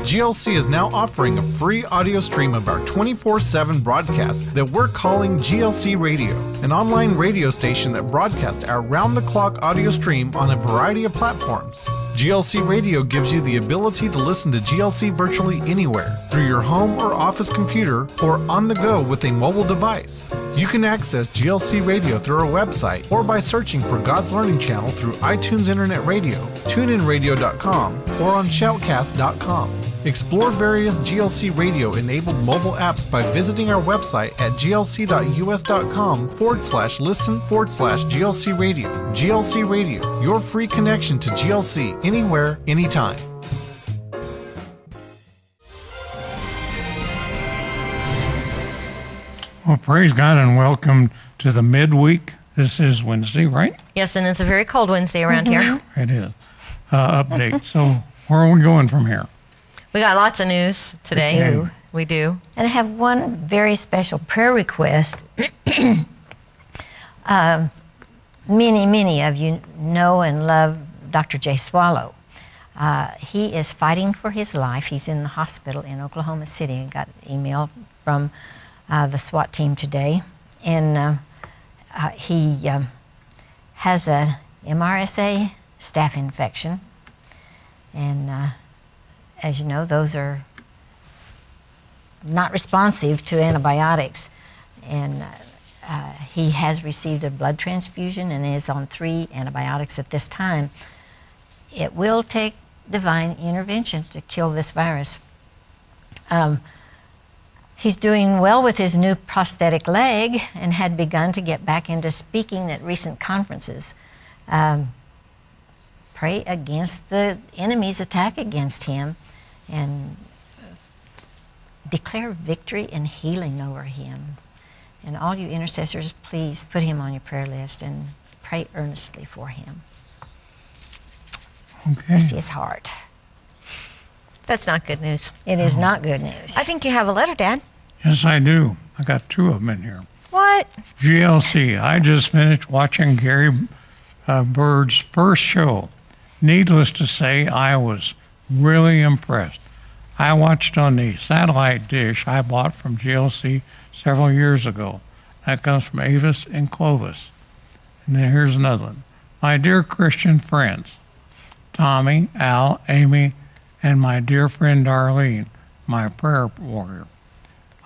GLC is now offering a free audio stream of our 24/7 broadcast that we're calling GLC Radio, an online radio station that broadcasts our round-the-clock audio stream on a variety of platforms. GLC Radio gives you the ability to listen to GLC virtually anywhere, through your home or office computer, or on the go with a mobile device. You can access GLC Radio through our website or by searching for God's Learning Channel through iTunes Internet Radio, TuneInRadio.com, or on Shoutcast.com. Explore various GLC Radio-enabled mobile apps by visiting our website at glc.us.com/listen/GLC Radio. GLC Radio, your free connection to GLC anywhere, anytime. Well, praise God and welcome to the midweek. This is Wednesday, right? Yes, and it's a very cold Wednesday around here. It is. Update. So where are we going from here? We got lots of news today. We do. And I have one very special prayer request. Many of you know and love Dr. Jay Swallow. He is fighting for his life. He's in the hospital in Oklahoma City. I got an email from the SWAT team today. And he has a MRSA staph infection. And as you know, those are not responsive to antibiotics. And he has received a blood transfusion and is on 3 antibiotics at this time. It will take divine intervention to kill this virus. He's doing well with his new prosthetic leg and had begun to get back into speaking at recent conferences. Pray against the enemy's attack against him and declare victory and healing over him. And all you intercessors, please put him on your prayer list and pray earnestly for him. Okay. Bless his heart. That's not good news. It is not good news. I think you have a letter, Dad. Yes, I do. I got 2 of them in here. What? GLC, I just finished watching Gary Bird's first show. Needless to say, I was really impressed. I watched on the satellite dish I bought from GLC several years ago. That comes from Avis and Clovis. And then here's another one. My dear Christian friends, Tommy, Al, Amy, and my dear friend Darlene, my prayer warrior.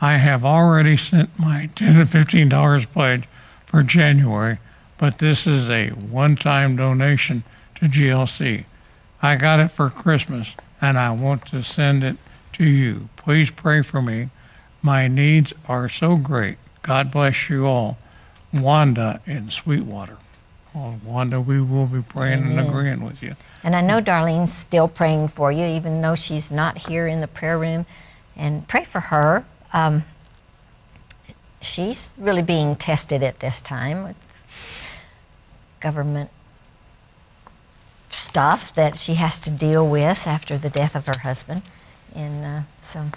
I have already sent my $10 to $15 pledge for January, but this is a one-time donation to GLC. I got it for Christmas, and I want to send it to you. Please pray for me. My needs are so great. God bless you all. Wanda in Sweetwater. Oh, Wanda, we will be praying and agreeing with you. And I know Darlene's still praying for you, even though she's not here in the prayer room. And pray for her. She's really being tested at this time with government stuff that she has to deal with after the death of her husband. And so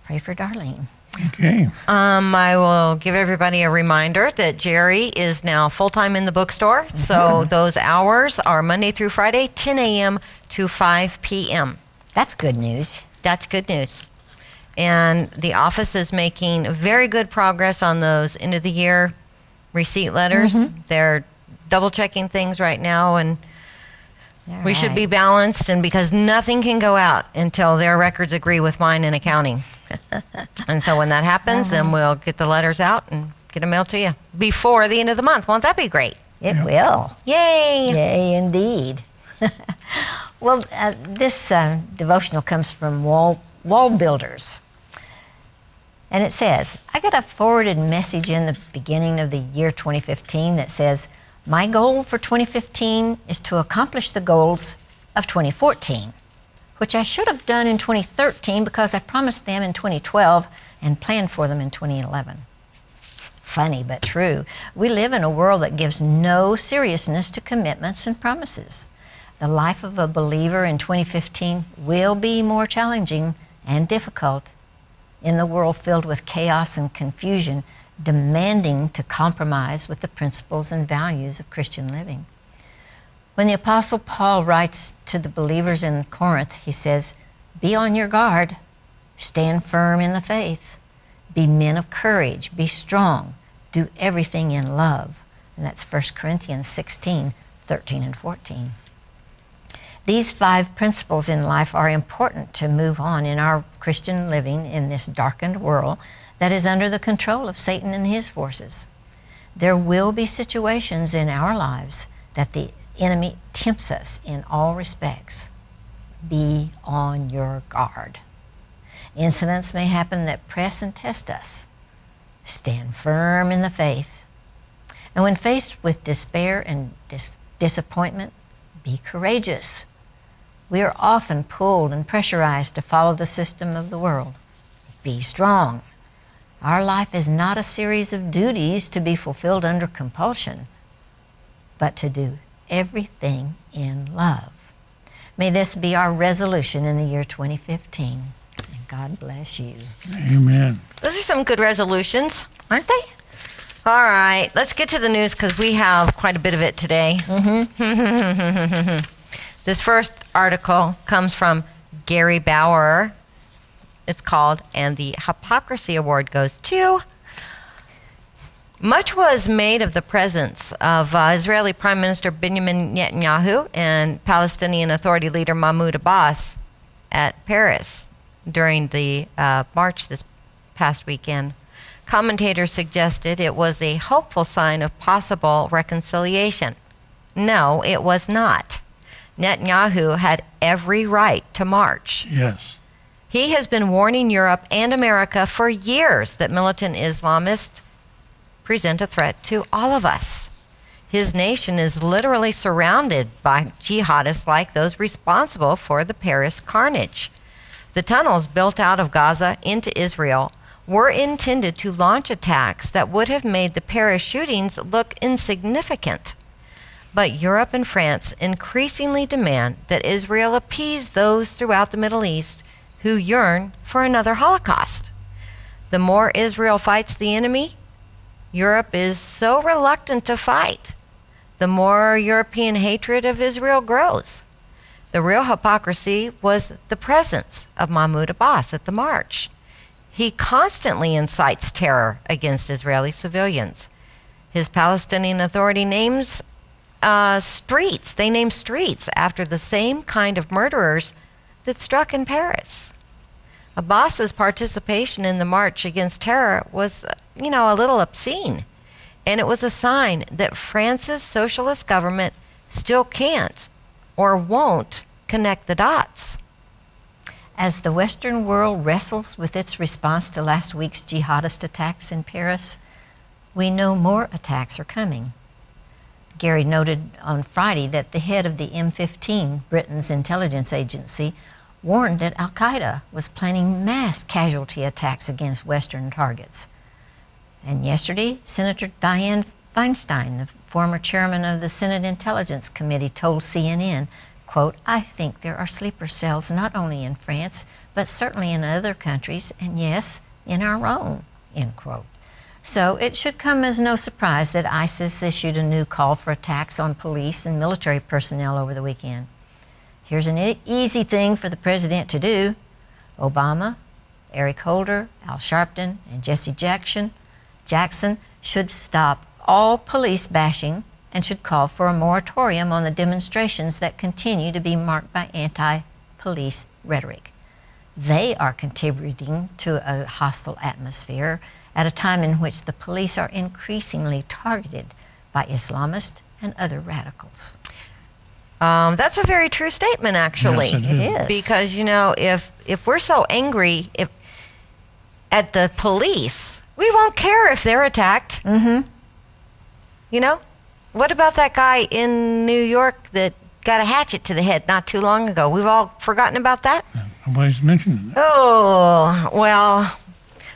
pray for Darlene. Okay. I will give everybody a reminder that Jerry is now full-time in the bookstore. So those hours are Monday through Friday, 10 a.m. to 5 p.m. That's good news. That's good news. And the office is making very good progress on those end-of-the-year receipt letters. They're double-checking things right now, and we should be balanced, and because nothing can go out until their records agree with mine in accounting. And so when that happens, then we'll get the letters out and get them mailed to you before the end of the month. Won't that be great? It will. Yay! Yay, indeed. Well, this devotional comes from Wall Builders. And it says, I got a forwarded message in the beginning of the year 2015 that says, my goal for 2015 is to accomplish the goals of 2014, which I should have done in 2013 because I promised them in 2012 and planned for them in 2011. Funny but true. We live in a world that gives no seriousness to commitments and promises. The life of a believer in 2015 will be more challenging and difficult in the world filled with chaos and confusion, demanding to compromise with the principles and values of Christian living. When the Apostle Paul writes to the believers in Corinth, he says, Be on your guard. Stand firm in the faith. Be men of courage. Be strong. Do everything in love. And that's 1 Corinthians 16, 13 and 14. These 5 principles in life are important to move on in our Christian living in this darkened world that is under the control of Satan and his forces. There will be situations in our lives that the enemy tempts us in all respects. Be on your guard. Incidents may happen that press and test us. Stand firm in the faith. And when faced with despair and disappointment, be courageous. We are often pulled and pressurized to follow the system of the world. Be strong. Our life is not a series of duties to be fulfilled under compulsion, but to do everything in love. May this be our resolution in the year 2015. And God bless you. Amen. Those are some good resolutions. Aren't they? All right, let's get to the news because we have quite a bit of it today. This first article comes from Gary Bauer. It's called, and the Hypocrisy Award goes to. Much was made of the presence of Israeli Prime Minister Benjamin Netanyahu and Palestinian Authority leader Mahmoud Abbas at Paris during the march this past weekend. Commentators suggested it was a hopeful sign of possible reconciliation. No, it was not. Netanyahu had every right to march. Yes. He has been warning Europe and America for years that militant Islamists present a threat to all of us. His nation is literally surrounded by jihadists like those responsible for the Paris carnage. The tunnels built out of Gaza into Israel were intended to launch attacks that would have made the Paris shootings look insignificant. But Europe and France increasingly demand that Israel appease those throughout the Middle East who yearn for another Holocaust. The more Israel fights the enemy, Europe is so reluctant to fight, the more European hatred of Israel grows. The real hypocrisy was the presence of Mahmoud Abbas at the march. He constantly incites terror against Israeli civilians. His Palestinian Authority names streets. They name streets after the same kind of murderers that struck in Paris. Abbas's participation in the march against terror was, a little obscene. And it was a sign that France's socialist government still can't or won't connect the dots. As the Western world wrestles with its response to last week's jihadist attacks in Paris, we know more attacks are coming. Gary noted on Friday that the head of the M15, Britain's intelligence agency, warned that al-Qaeda was planning mass casualty attacks against Western targets. And yesterday, Senator Dianne Feinstein, the former chairman of the Senate Intelligence Committee, told CNN, quote, "I think there are sleeper cells not only in France, but certainly in other countries, and yes, in our own," end quote. So it should come as no surprise that ISIS issued a new call for attacks on police and military personnel over the weekend. Here's an easy thing for the president to do. Obama, Eric Holder, Al Sharpton, and Jesse Jackson should stop all police bashing and should call for a moratorium on the demonstrations that continue to be marked by anti-police rhetoric. They are contributing to a hostile atmosphere at a time in which the police are increasingly targeted by Islamists and other radicals. That's a very true statement, actually. Yes, It is. Because, if we're so angry at the police, we won't care if they're attacked. Mm-hmm. What about that guy in New York that got a hatchet to the head not too long ago? We've all forgotten about that? Nobody's mentioned it. Oh, well,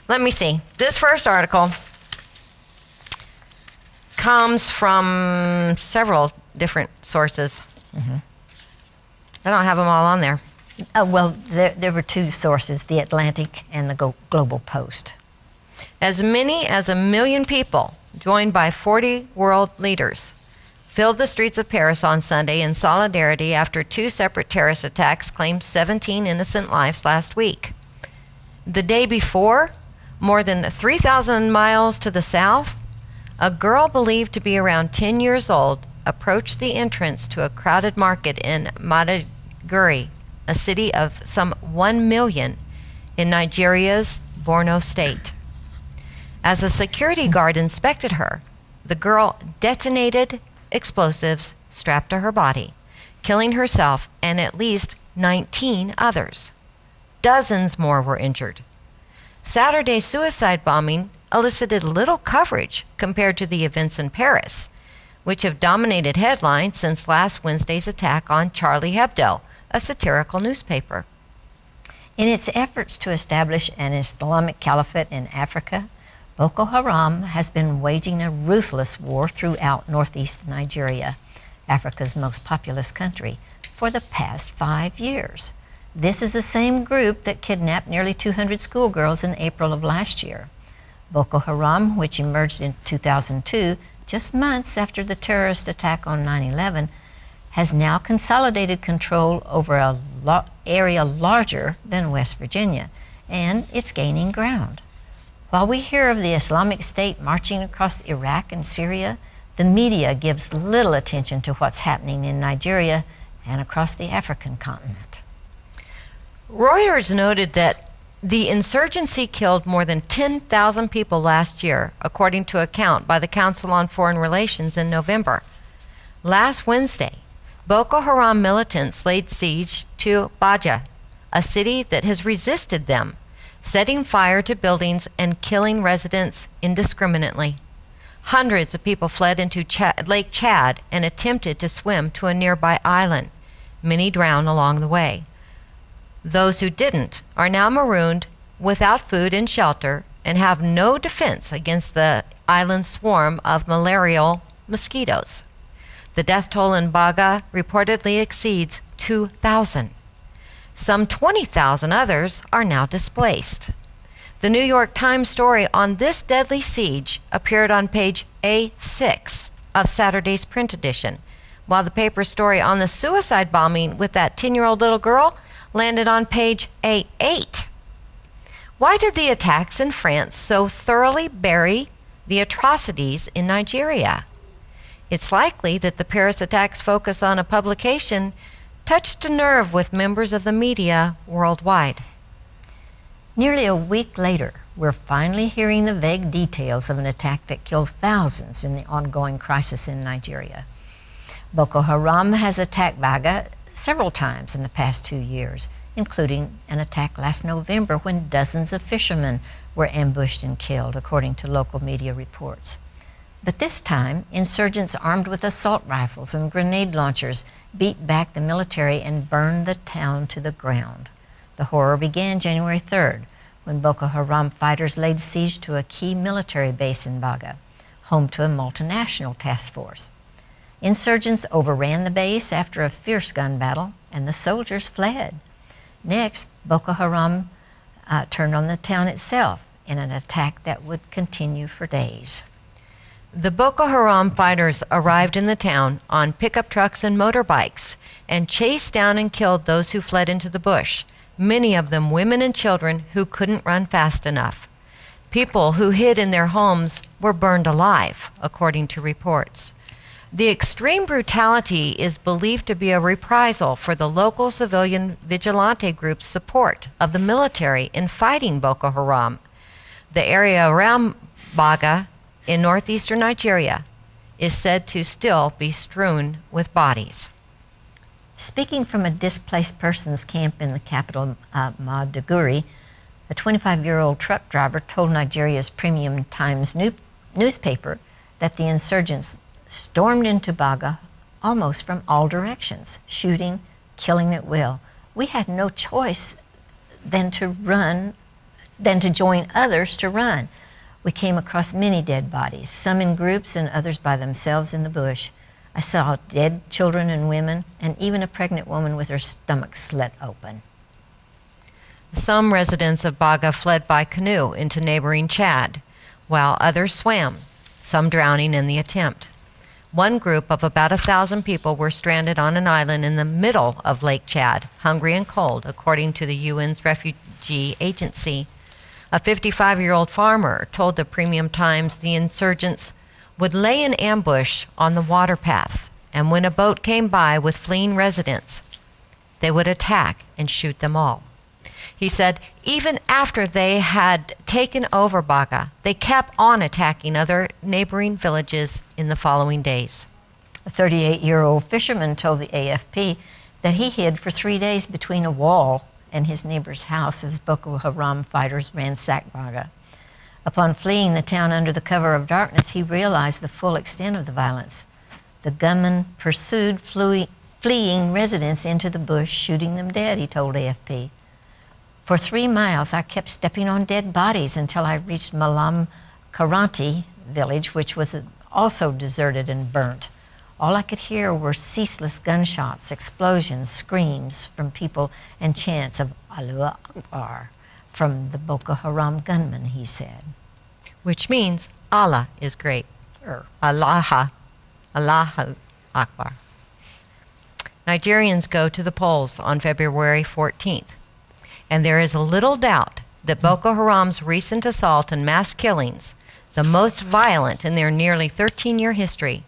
let me see. This first article comes from several different sources. Mm-hmm. I don't have them all on there. Well, there were two sources, The Atlantic and the Global Post. As many as 1 million people, joined by 40 world leaders, filled the streets of Paris on Sunday in solidarity after two separate terrorist attacks claimed 17 innocent lives last week. The day before, more than 3,000 miles to the south, a girl believed to be around 10 years old approached the entrance to a crowded market in Maiduguri, a city of some 1 million in Nigeria's Borno state. As a security guard inspected her, the girl detonated explosives strapped to her body, killing herself and at least 19 others. Dozens more were injured. Saturday's suicide bombing elicited little coverage compared to the events in Paris, which have dominated headlines since last Wednesday's attack on Charlie Hebdo, a satirical newspaper. In its efforts to establish an Islamic caliphate in Africa, Boko Haram has been waging a ruthless war throughout northeast Nigeria, Africa's most populous country, for the past 5 years. This is the same group that kidnapped nearly 200 schoolgirls in April of last year. Boko Haram, which emerged in 2002, just months after the terrorist attack on 9/11, has now consolidated control over an area larger than West Virginia, and it's gaining ground. While we hear of the Islamic State marching across Iraq and Syria, the media gives little attention to what's happening in Nigeria and across the African continent. Reuters noted that the insurgency killed more than 10,000 people last year, according to a count by the Council on Foreign Relations in November. Last Wednesday, Boko Haram militants laid siege to Baja, a city that has resisted them, setting fire to buildings and killing residents indiscriminately. Hundreds of people fled into Lake Chad and attempted to swim to a nearby island. Many drowned along the way. Those who didn't are now marooned without food and shelter and have no defense against the island's swarm of malarial mosquitoes. The death toll in Baga reportedly exceeds 2,000. Some 20,000 others are now displaced. The New York Times story on this deadly siege appeared on page A6 of Saturday's print edition, while the paper's story on the suicide bombing with that 10-year-old little girl landed on page A8. Why did the attacks in France so thoroughly bury the atrocities in Nigeria? It's likely that the Paris attacks focus on a publication touched a nerve with members of the media worldwide. Nearly a week later, we're finally hearing the vague details of an attack that killed thousands in the ongoing crisis in Nigeria. Boko Haram has attacked Baga several times in the past 2 years, including an attack last November when dozens of fishermen were ambushed and killed, according to local media reports. But this time, insurgents armed with assault rifles and grenade launchers beat back the military and burned the town to the ground. The horror began January 3rd, when Boko Haram fighters laid siege to a key military base in Baga, home to a multinational task force. Insurgents overran the base after a fierce gun battle, and the soldiers fled. Next, Boko Haram turned on the town itself in an attack that would continue for days. The Boko Haram fighters arrived in the town on pickup trucks and motorbikes and chased down and killed those who fled into the bush, many of them women and children who couldn't run fast enough. People who hid in their homes were burned alive, according to reports. The extreme brutality is believed to be a reprisal for the local civilian vigilante group's support of the military in fighting Boko Haram. The area around Baga in northeastern Nigeria is said to still be strewn with bodies. Speaking from a displaced persons camp in the capital, Maiduguri, a 25-year-old truck driver told Nigeria's Premium Times newspaper that the insurgents stormed into Baga almost from all directions, shooting, killing at will. We had no choice than to join others to run. We came across many dead bodies, some in groups and others by themselves in the bush. I saw dead children and women, and even a pregnant woman with her stomach slit open. Some residents of Baga fled by canoe into neighboring Chad, while others swam, some drowning in the attempt. One group of about 1,000 people were stranded on an island in the middle of Lake Chad, hungry and cold, according to the UN's refugee agency. A 55-year-old farmer told the Premium Times the insurgents would lay an ambush on the water path, and when a boat came by with fleeing residents, they would attack and shoot them all. He said even after they had taken over Baga, they kept on attacking other neighboring villages in the following days. A 38-year-old fisherman told the AFP that he hid for 3 days between a wall and his neighbor's house as Boko Haram fighters ransacked Baga. Upon fleeing the town under the cover of darkness, he realized the full extent of the violence. The gunmen pursued fleeing residents into the bush, shooting them dead, he told AFP. For 3 miles, I kept stepping on dead bodies until I reached Malam Karanti village, which was also deserted and burnt. All I could hear were ceaseless gunshots, explosions, screams from people, and chants of Allahu Akbar from the Boko Haram gunmen, he said. Which means Allah is great. Allahu Akbar. Nigerians go to the polls on February 14th. And there is little doubt that Boko Haram's recent assault and mass killings, the most violent in their nearly 13-year history,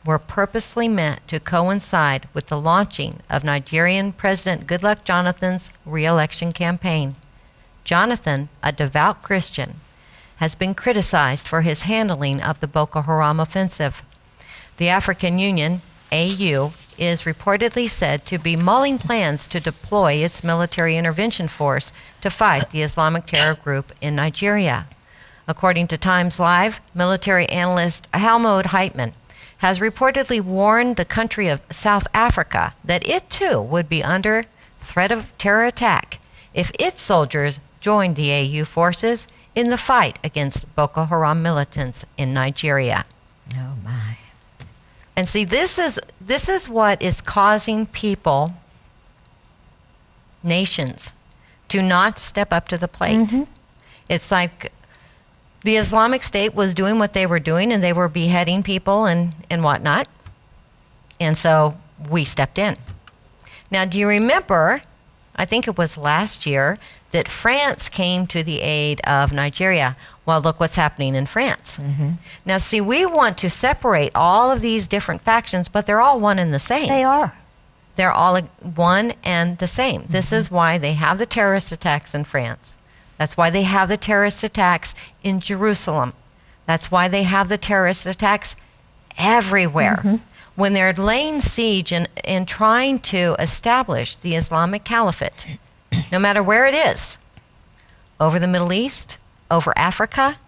were purposely meant to coincide with the launching of Nigerian President Goodluck Jonathan's re-election campaign. Jonathan, a devout Christian, has been criticized for his handling of the Boko Haram offensive. The African Union, AU, is reportedly said to be mulling plans to deploy its military intervention force to fight the Islamic terror group in Nigeria. According to Times Live, military analyst Helmut Heitman has reportedly warned the country of South Africa that it too would be under threat of terror attack if its soldiers joined the AU forces in the fight against Boko Haram militants in Nigeria. Oh my. And see, this is what is causing people, nations, to not step up to the plate. Mm-hmm. It's like the Islamic State was doing what they were doing, and they were beheading people and whatnot. And so we stepped in. Now, do you remember, I think it was last year, that France came to the aid of Nigeria? Well, look what's happening in France. Mm-hmm. Now, see, we want to separate all of these different factions, but they're all one and the same. They are. They're all one and the same. Mm-hmm. This is why they have the terrorist attacks in France. That's why they have the terrorist attacks in Jerusalem. That's why they have the terrorist attacks everywhere. Mm-hmm. When they're laying siege and trying to establish the Islamic Caliphate, no matter where it is, over the Middle East, over Africa,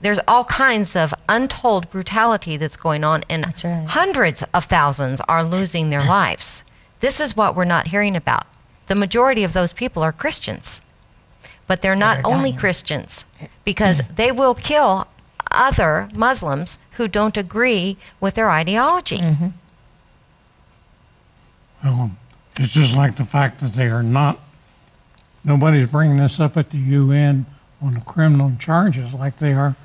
there's all kinds of untold brutality that's going on, and that's right. Hundreds of thousands are losing their lives. This is what we're not hearing about. The majority of those people are Christians, but they're not only Christians, because they will kill other Muslims who don't agree with their ideology. Mm-hmm. Well, it's just like the fact that they are not, nobody's bringing this up at the UN on the criminal charges like they are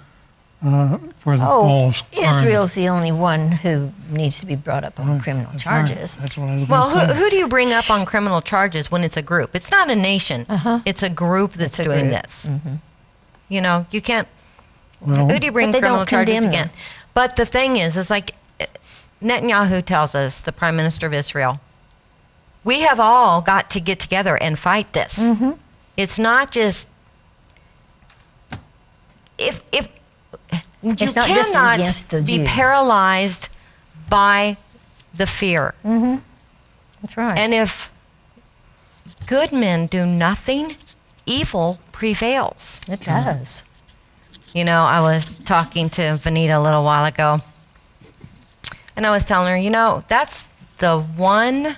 for the false crimes. Israel's the only one who needs to be brought up on criminal charges. Right. That's what I was Well, gonna say. who do you bring up on criminal charges when it's a group? It's not a nation. Uh-huh. It's a group that's doing this. Mm-hmm. You know, you can't. Well, Who do you bring But they criminal don't charges condemn against? them. But the thing is like Netanyahu tells us, the Prime Minister of Israel, we have all got to get together and fight this. Mm-hmm. It's not just if you It's not just cannot against the be Jews. paralyzed by the fear. Mm-hmm. That's right. And if good men do nothing, evil prevails. It does. You know, I was talking to Vanita a little while ago, and I was telling her, you know, that's the one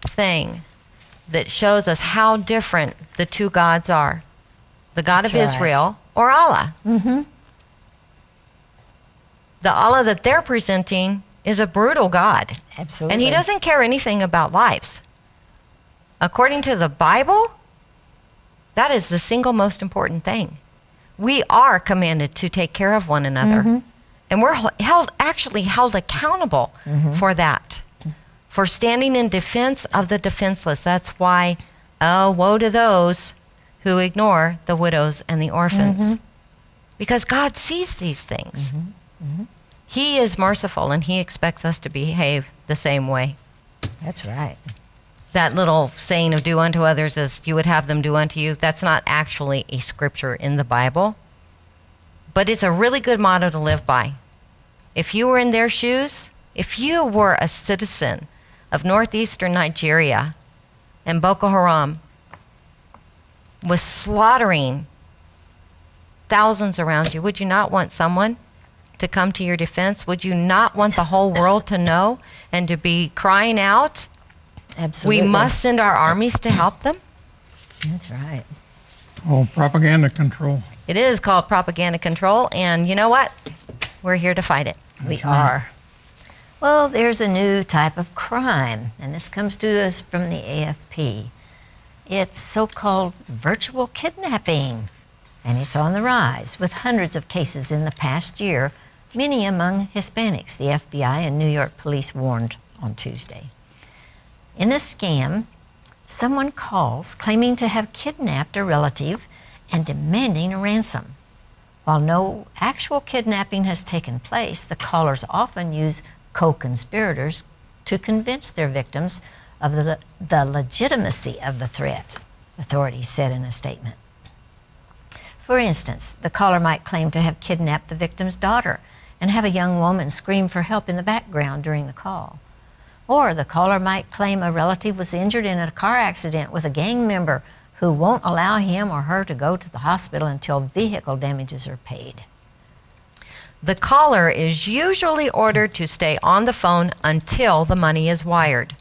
thing that shows us how different the two gods are. The God That's of right. Israel or Allah. Mm-hmm. The Allah that they're presenting is a brutal God. Absolutely. And he doesn't care anything about lives. According to the Bible, that is the single most important thing. We are commanded to take care of one another. Mm-hmm. And we're actually held accountable for that, for standing in defense of the defenseless. That's why, oh, woe to those who ignore the widows and the orphans. Because God sees these things. He is merciful, and he expects us to behave the same way. That's right. That little saying of do unto others as you would have them do unto you, that's not actually a scripture in the Bible. But it's a really good motto to live by. If you were in their shoes, if you were a citizen of northeastern Nigeria and Boko Haram was slaughtering thousands around you, would you not want someone to come to your defense? Would you not want the whole world to know and to be crying out, Absolutely. we must send our armies to help them? That's right. Oh, propaganda control. It is called propaganda control, and you know what? We're here to fight it. We are. Well, there's a new type of crime, and this comes to us from the AFP. It's so-called virtual kidnapping, and it's on the rise, with hundreds of cases in the past year, many among Hispanics, the FBI and New York police warned on Tuesday. In this scam, someone calls claiming to have kidnapped a relative and demanding a ransom. While no actual kidnapping has taken place, the callers often use co-conspirators to convince their victims of the legitimacy of the threat, authorities said in a statement. For instance, the caller might claim to have kidnapped the victim's daughter and have a young woman scream for help in the background during the call. Or the caller might claim a relative was injured in a car accident with a gang member who won't allow him or her to go to the hospital until vehicle damages are paid. The caller is usually ordered to stay on the phone until the money is wired.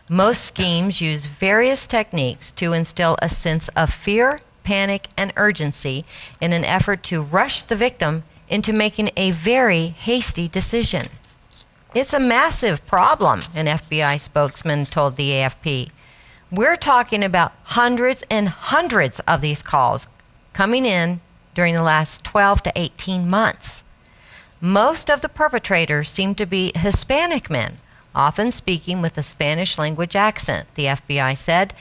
Most schemes use various techniques to instill a sense of fear, panic, and urgency in an effort to rush the victim into making a very hasty decision. It's a massive problem, an FBI spokesman told the AFP. We're talking about hundreds and hundreds of these calls coming in during the last 12 to 18 months. Most of the perpetrators seem to be Hispanic men, often speaking with a Spanish language accent, the FBI said,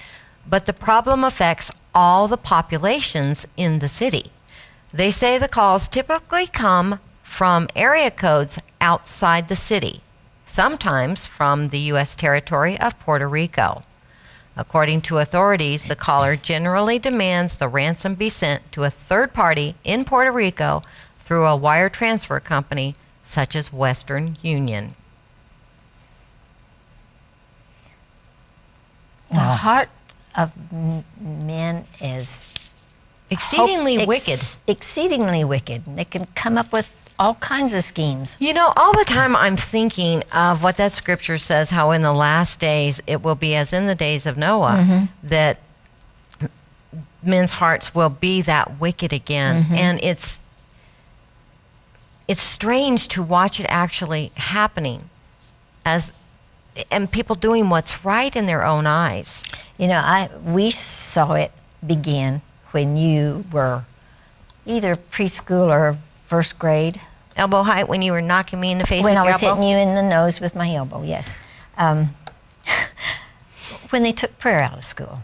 but the problem affects all the populations in the city. They say the calls typically come from area codes outside the city, sometimes from the U.S. territory of Puerto Rico. According to authorities, the caller generally demands the ransom be sent to a third party in Puerto Rico through a wire transfer company such as Western Union. The heart of men is exceedingly wicked. Exceedingly wicked. They can come up with all kinds of schemes. You know, all the time I'm thinking of what that scripture says, how in the last days it will be as in the days of Noah, that men's hearts will be that wicked again. And it's strange to watch it actually happening, and people doing what's right in their own eyes. You know, we saw it begin when you were either preschool or first grade. Elbow height, when you were knocking me in the face with When your I was elbow? hitting you in the nose with my elbow, yes. When they took prayer out of school,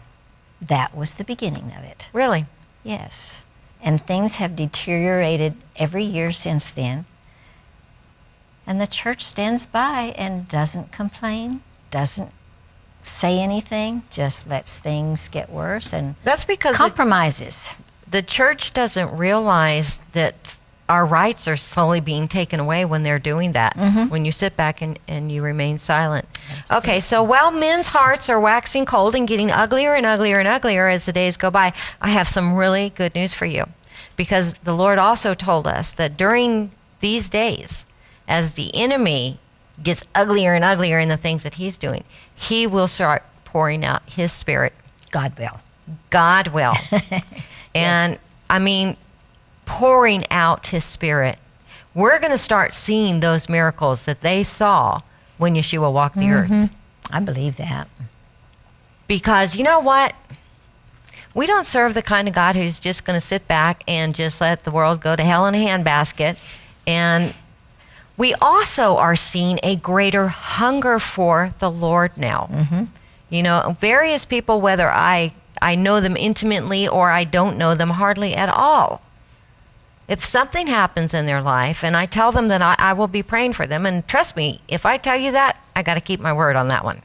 that was the beginning of it. Really? Yes. And things have deteriorated every year since then. And the church stands by and doesn't complain, doesn't say anything, just lets things get worse and That's because compromises. the church doesn't realize that our rights are slowly being taken away when they're doing that, when you sit back and you remain silent. Okay, so while men's hearts are waxing cold and getting uglier and uglier and uglier as the days go by, I have some really good news for you. Because the Lord also told us that during these days, as the enemy gets uglier and uglier in the things that he's doing, he will start pouring out his spirit. God will. God will. And I mean, pouring out his spirit. We're going to start seeing those miracles that they saw when Yeshua walked the earth. I believe that. Because you know what? We don't serve the kind of God who's just going to sit back and just let the world go to hell in a handbasket. And We also are seeing a greater hunger for the Lord now. You know, various people, whether I know them intimately or I don't know them hardly at all, if something happens in their life and I tell them that I will be praying for them, and trust me, if I tell you that, I got to keep my word on that one.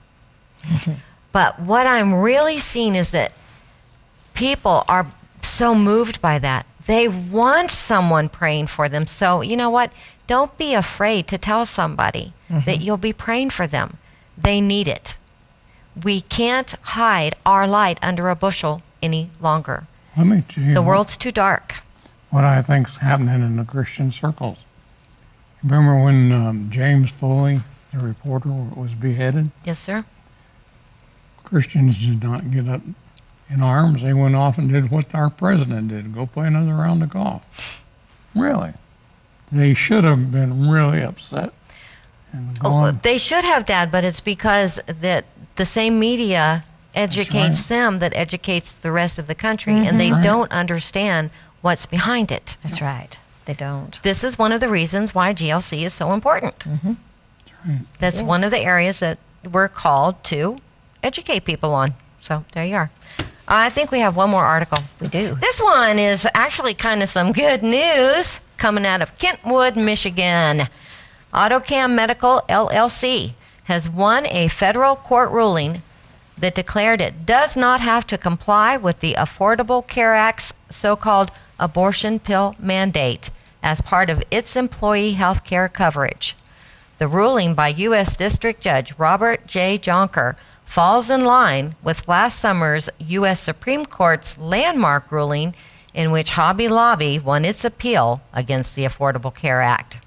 But what I'm really seeing is that people are so moved by that. They want someone praying for them. So, you know what? Don't be afraid to tell somebody that you'll be praying for them. They need it. We can't hide our light under a bushel any longer. Let me tell you The world's too dark. what I think's happening in the Christian circles. Remember when James Foley, the reporter, was beheaded? Yes, sir. Christians did not get up in arms. They went off and did what our president did, go play another round of golf. Really. They should have been really upset. And They should have, Dad, but it's because that the same media educates them that educates the rest of the country, and they don't understand what's behind it. That's right. They don't. This is one of the reasons why GLC is so important. That's one of the areas that we're called to educate people on. So there you are. I think we have one more article. We do. This one is actually kind of some good news coming out of Kentwood, Michigan. AutoCam Medical LLC has won a federal court ruling that declared it does not have to comply with the Affordable Care Act's so-called abortion pill mandate as part of its employee health care coverage. The ruling by U.S. District Judge Robert J. Jonker falls in line with last summer's U.S. Supreme Court's landmark ruling in which Hobby Lobby won its appeal against the Affordable Care Act.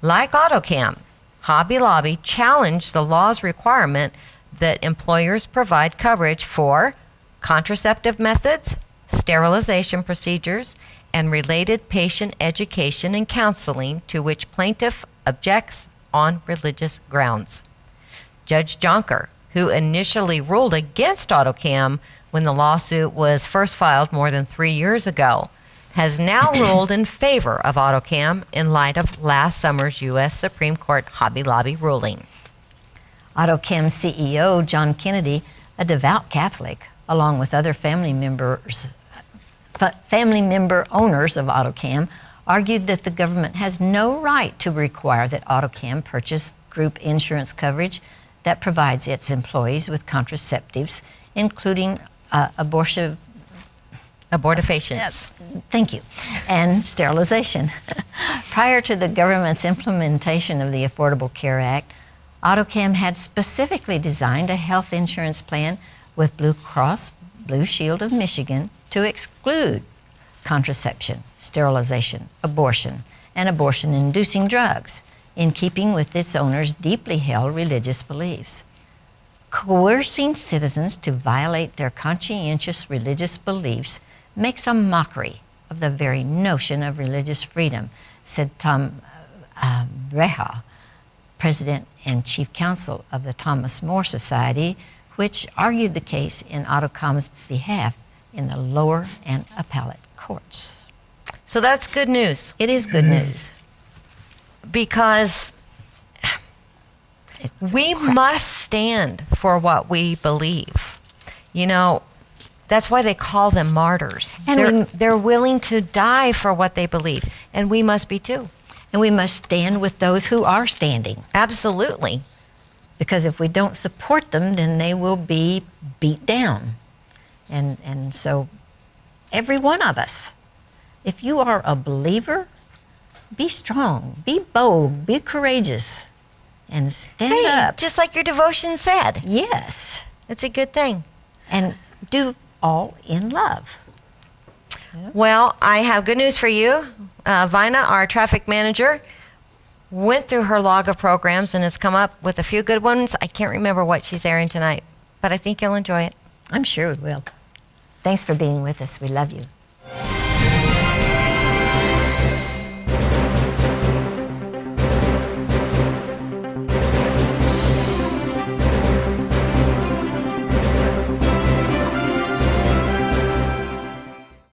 Like AutoCam, Hobby Lobby challenged the law's requirement that employers provide coverage for contraceptive methods, sterilization procedures, and related patient education and counseling, to which plaintiff objects on religious grounds. Judge Jonker, who initially ruled against AutoCam when the lawsuit was first filed more than 3 years ago, has now ruled in favor of AutoCam in light of last summer's U.S. Supreme Court Hobby Lobby ruling. AutoCam CEO John Kennedy, a devout Catholic, along with other family member owners of AutoCam, argued that the government has no right to require that AutoCam purchase group insurance coverage that provides its employees with contraceptives, including abortifacients. Thank you. And sterilization. Prior to the government's implementation of the Affordable Care Act, AutoCam had specifically designed a health insurance plan with Blue Cross Blue Shield of Michigan to exclude contraception, sterilization, abortion, and abortion-inducing drugs, in keeping with its owners' deeply held religious beliefs. Coercing citizens to violate their conscientious religious beliefs makes a mockery of the very notion of religious freedom, said Tom Breha, President and Chief Counsel of the Thomas More Society, which argued the case in AutoCam's behalf in the lower and appellate courts. So that's good news. It is good news. Because we must stand for what we believe. You know, that's why they call them martyrs. And they're willing to die for what they believe, and we must be too. And we must stand with those who are standing. Absolutely. Because if we don't support them, then they will be beat down. And so every one of us, if you are a believer, be strong, be bold, be courageous, and stand up. Just like your devotion said. Yes. It's a good thing. And do all in love. Well, I have good news for you. Vina, our traffic manager, went through her log of programs and has come up with a few good ones. I can't remember what she's airing tonight, but I think you'll enjoy it. I'm sure we will. Thanks for being with us. We love you.